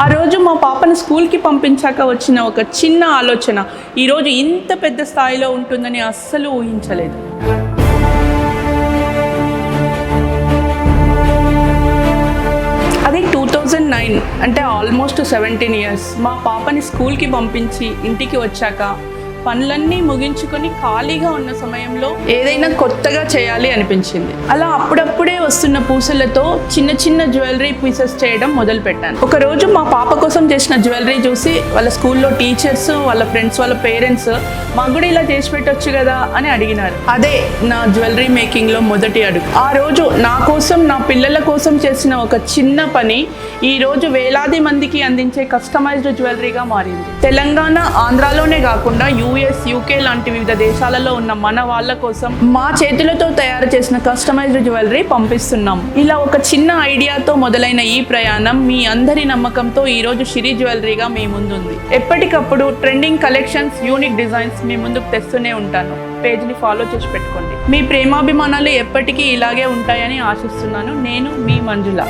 ఆ రోజు మా పాపను స్కూల్కి పంపించాక వచ్చిన ఒక చిన్న ఆలోచన ఈరోజు ఇంత పెద్ద స్థాయిలో ఉంటుందని అస్సలు ఊహించలేదు. అది 2009, అంటే ఆల్మోస్ట్ 17 years. మా పాపని స్కూల్కి పంపించి ఇంటికి వచ్చాక పనులన్నీ ముగించుకొని ఖాళీగా ఉన్న సమయంలో ఏదైనా కొత్తగా చేయాలి అనిపించింది. అలా అప్పుడప్పుడే వస్తున్న పూసలతో చిన్న చిన్న జ్యువెలరీ పీసెస్ చేయడం మొదలుపెట్టాను. ఒకరోజు మా పాప కోసం చేసిన జ్యువెలరీ చూసి వాళ్ళ స్కూల్లో టీచర్స్, వాళ్ళ ఫ్రెండ్స్, వాళ్ళ పేరెంట్స్ మాకు కూడా ఇలా చేసి పెట్టొచ్చు కదా అని అడిగినారు. అదే నా జ్యువెలరీ మేకింగ్లో మొదటి అడుగు. ఆ రోజు నా కోసం, నా పిల్లల కోసం చేసిన ఒక చిన్న పని ఈరోజు వేలాది మందికి అందించే కస్టమైజ్డ్ జ్యువెలరీగా మారింది. తెలంగాణ, ఆంధ్రాలోనే కాకుండా US, UK లాంటి వివిధ దేశాలలో ఉన్న మన వాళ్ళ కోసం మా చేతులతో తయారు చేసిన కస్టమైజ్డ్ జ్యువెలరీ పంపిస్తున్నాం. ఇలా ఒక చిన్న ఐడియాతో మొదలైన ఈ ప్రయాణం మీ అందరి నమ్మకంతో ఈరోజు శిరి జ్యువెలరీగా మీ ముందుంది. ఎప్పటికప్పుడు ట్రెండింగ్ కలెక్షన్స్, యూనిక్ డిజైన్స్ మీ ముందుకు తెస్తూనే ఉంటాను. పేజ్ని ఫాలో చేసి పెట్టుకోండి. మీ ప్రేమాభిమానాలు ఎప్పటికీ ఇలాగే ఉంటాయని ఆశిస్తున్నాను. నేను మీ మంజుల.